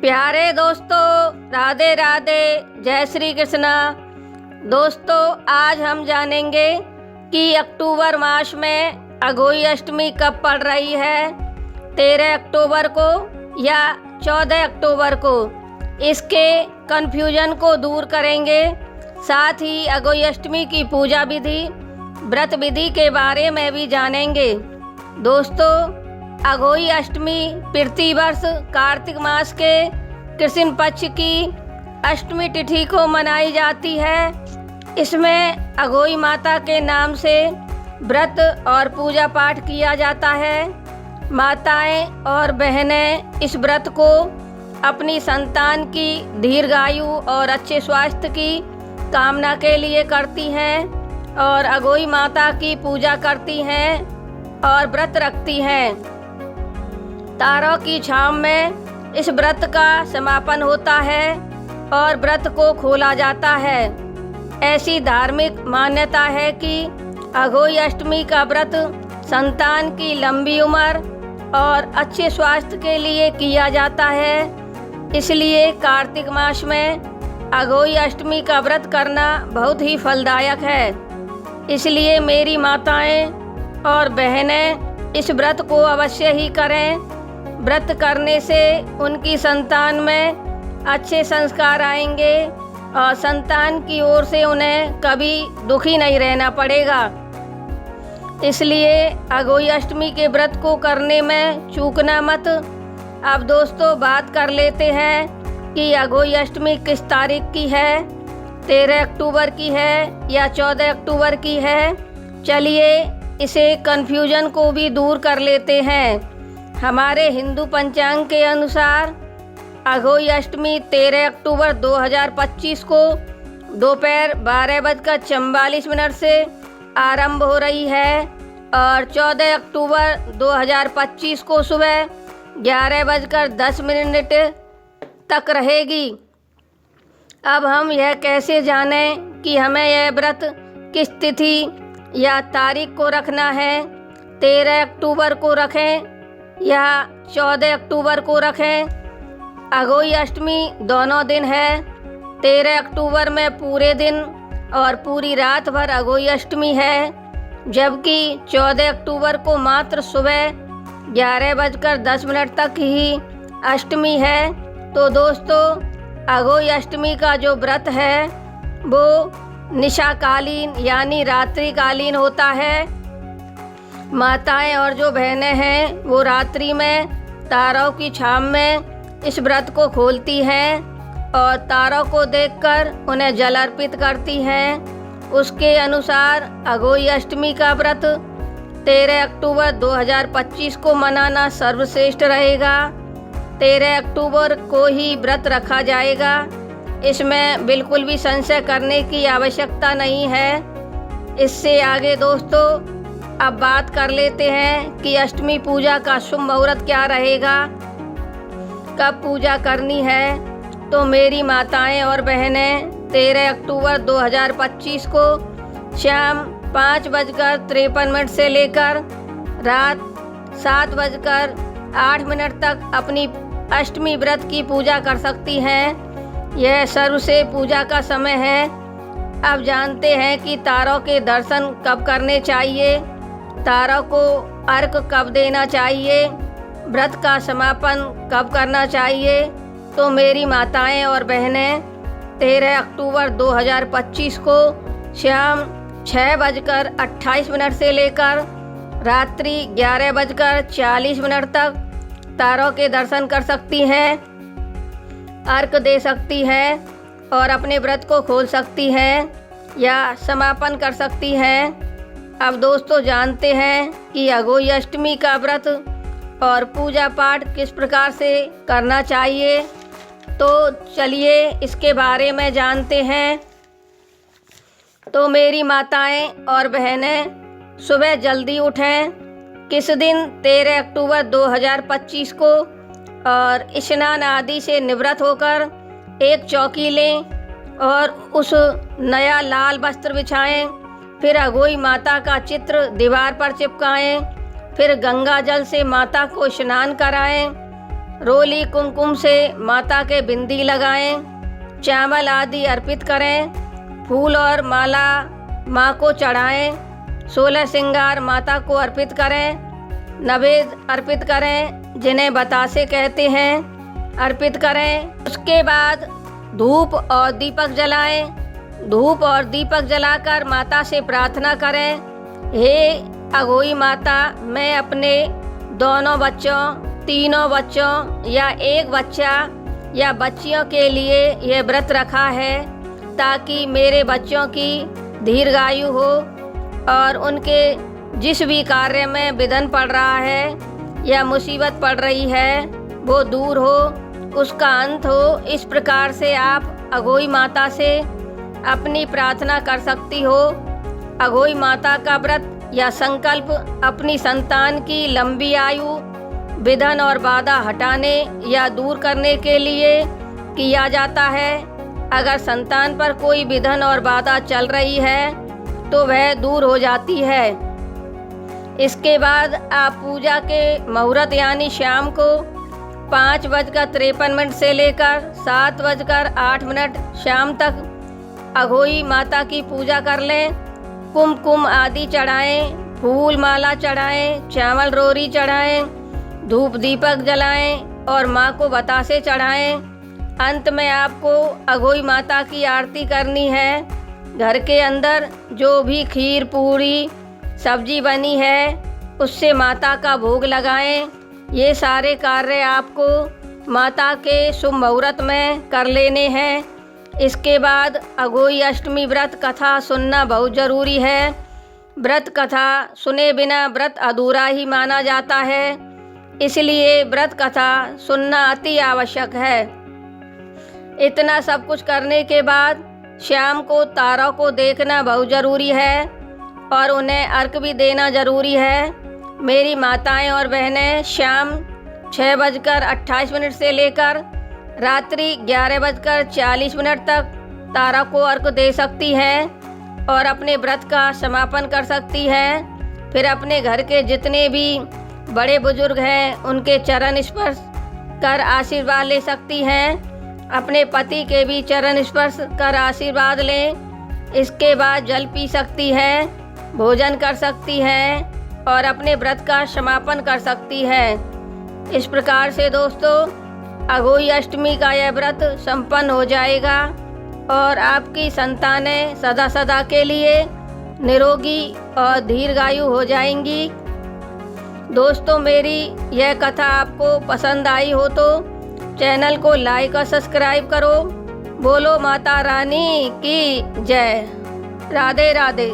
प्यारे दोस्तों, राधे राधे, जय श्री कृष्णा। दोस्तों, आज हम जानेंगे कि अक्टूबर मास में अघोई अष्टमी कब पड़ रही है, 13 अक्टूबर को या 14 अक्टूबर को। इसके कन्फ्यूजन को दूर करेंगे। साथ ही अघोई अष्टमी की पूजा विधि, व्रत विधि के बारे में भी जानेंगे। दोस्तों, अघोई अष्टमी प्रतिवर्ष कार्तिक मास के कृष्ण पक्ष की अष्टमी तिथि को मनाई जाती है। इसमें अघोई माता के नाम से व्रत और पूजा पाठ किया जाता है। माताएं और बहनें इस व्रत को अपनी संतान की दीर्घायु और अच्छे स्वास्थ्य की कामना के लिए करती हैं और अघोई माता की पूजा करती हैं और व्रत रखती हैं। तारों की छाँव में इस व्रत का समापन होता है और व्रत को खोला जाता है। ऐसी धार्मिक मान्यता है कि अघोई अष्टमी का व्रत संतान की लंबी उम्र और अच्छे स्वास्थ्य के लिए किया जाता है। इसलिए कार्तिक मास में अघोई अष्टमी का व्रत करना बहुत ही फलदायक है। इसलिए मेरी माताएं और बहनें इस व्रत को अवश्य ही करें। व्रत करने से उनकी संतान में अच्छे संस्कार आएंगे और संतान की ओर से उन्हें कभी दुखी नहीं रहना पड़ेगा। इसलिए अघोई अष्टमी के व्रत को करने में चूकना मत। अब दोस्तों, बात कर लेते हैं कि अघोई अष्टमी किस तारीख की है, 13 अक्टूबर की है या 14 अक्टूबर की है। चलिए इसे कन्फ्यूजन को भी दूर कर लेते हैं। हमारे हिंदू पंचांग के अनुसार अघोई अष्टमी 13 अक्टूबर 2025 को दोपहर 12:44 से आरंभ हो रही है और 14 अक्टूबर 2025 को सुबह 11:10 तक रहेगी। अब हम यह कैसे जानें कि हमें यह व्रत किस तिथि या तारीख को रखना है, 13 अक्टूबर को रखें या 14 अक्टूबर को रखें। अघोई अष्टमी दोनों दिन है। 13 अक्टूबर में पूरे दिन और पूरी रात भर अघोई अष्टमी है, जबकि 14 अक्टूबर को मात्र सुबह 11:10 तक ही अष्टमी है। तो दोस्तों, अघोई अष्टमी का जो व्रत है वो निशाकालीन यानी रात्रिकालीन होता है। माताएं और जो बहनें हैं वो रात्रि में तारों की छाँव में इस व्रत को खोलती हैं और तारों को देखकर उन्हें जल अर्पित करती हैं। उसके अनुसार अघोई अष्टमी का व्रत 13 अक्टूबर 2025 को मनाना सर्वश्रेष्ठ रहेगा। 13 अक्टूबर को ही व्रत रखा जाएगा। इसमें बिल्कुल भी संशय करने की आवश्यकता नहीं है। इससे आगे दोस्तों, अब बात कर लेते हैं कि अष्टमी पूजा का शुभ मुहूर्त क्या रहेगा, कब पूजा करनी है। तो मेरी माताएं और बहनें 13 अक्टूबर 2025 को शाम 5:53 से लेकर रात 7:08 तक अपनी अष्टमी व्रत की पूजा कर सकती हैं। यह सर्वश्रेष्ठ पूजा का समय है। अब जानते हैं कि तारों के दर्शन कब करने चाहिए, तारों को अर्घ कब देना चाहिए, व्रत का समापन कब करना चाहिए। तो मेरी माताएं और बहनें 13 अक्टूबर 2025 को शाम 6:28 से लेकर रात्रि 11:40 तक तारों के दर्शन कर सकती हैं, अर्घ दे सकती हैं और अपने व्रत को खोल सकती हैं या समापन कर सकती हैं। अब दोस्तों, जानते हैं कि अघोई अष्टमी का व्रत और पूजा पाठ किस प्रकार से करना चाहिए। तो चलिए इसके बारे में जानते हैं। तो मेरी माताएं और बहनें सुबह जल्दी उठें। किस दिन 13 अक्टूबर 2025 को और स्नान आदि से निवृत्त होकर एक चौकी लें और उस नया लाल वस्त्र बिछाएं। फिर अघोई माता का चित्र दीवार पर चिपकाएं। फिर गंगा जल से माता को स्नान कराएं। रोली कुमकुम से माता के बिंदी लगाएं, चावल आदि अर्पित करें, फूल और माला माँ को चढ़ाएं, 16 श्रृंगार माता को अर्पित करें, नैवेद्य अर्पित करें जिन्हें बतासे कहते हैं, अर्पित करें। उसके बाद धूप और दीपक जलाएं। धूप और दीपक जलाकर माता से प्रार्थना करें, हे अघोई माता, मैं अपने दोनों बच्चों, तीनों बच्चों या एक बच्चा या बच्चियों के लिए यह व्रत रखा है ताकि मेरे बच्चों की दीर्घायु हो और उनके जिस भी कार्य में विघ्न पड़ रहा है या मुसीबत पड़ रही है वो दूर हो, उसका अंत हो। इस प्रकार से आप अघोई माता से अपनी प्रार्थना कर सकती हो। अघोई माता का व्रत या संकल्प अपनी संतान की लंबी आयु, विघ्न और बाधा हटाने या दूर करने के लिए किया जाता है। अगर संतान पर कोई विघ्न और बाधा चल रही है तो वह दूर हो जाती है। इसके बाद आप पूजा के मुहूर्त यानी शाम को 5:53 से लेकर 7:08 शाम तक अघोई माता की पूजा कर लें। कुमकुम आदि चढ़ाएं, फूल माला चढ़ाएं, चावल रोरी चढ़ाएं, धूप दीपक जलाएं और माँ को बतासे चढ़ाएं। अंत में आपको अघोई माता की आरती करनी है। घर के अंदर जो भी खीर पूरी सब्जी बनी है उससे माता का भोग लगाएं। ये सारे कार्य आपको माता के शुभ मुहूर्त में कर लेने हैं। इसके बाद अघोई अष्टमी व्रत कथा सुनना बहुत ज़रूरी है। व्रत कथा सुने बिना व्रत अधूरा ही माना जाता है, इसलिए व्रत कथा सुनना अति आवश्यक है। इतना सब कुछ करने के बाद शाम को तारों को देखना बहुत ज़रूरी है और उन्हें अर्घ भी देना ज़रूरी है। मेरी माताएं और बहनें शाम 6:28 से लेकर रात्रि 11:40 तक तारा को अर्घ दे सकती हैं और अपने व्रत का समापन कर सकती हैं। फिर अपने घर के जितने भी बड़े बुजुर्ग हैं उनके चरण स्पर्श कर आशीर्वाद ले सकती हैं। अपने पति के भी चरण स्पर्श कर आशीर्वाद लें। इसके बाद जल पी सकती हैं, भोजन कर सकती हैं और अपने व्रत का समापन कर सकती हैं। इस प्रकार से दोस्तों अघोई अष्टमी का यह व्रत संपन्न हो जाएगा और आपकी संतानें सदा सदा के लिए निरोगी और दीर्घायु हो जाएंगी। दोस्तों मेरी यह कथा आपको पसंद आई हो तो चैनल को लाइक और सब्सक्राइब करो। बोलो माता रानी की जय। राधे राधे।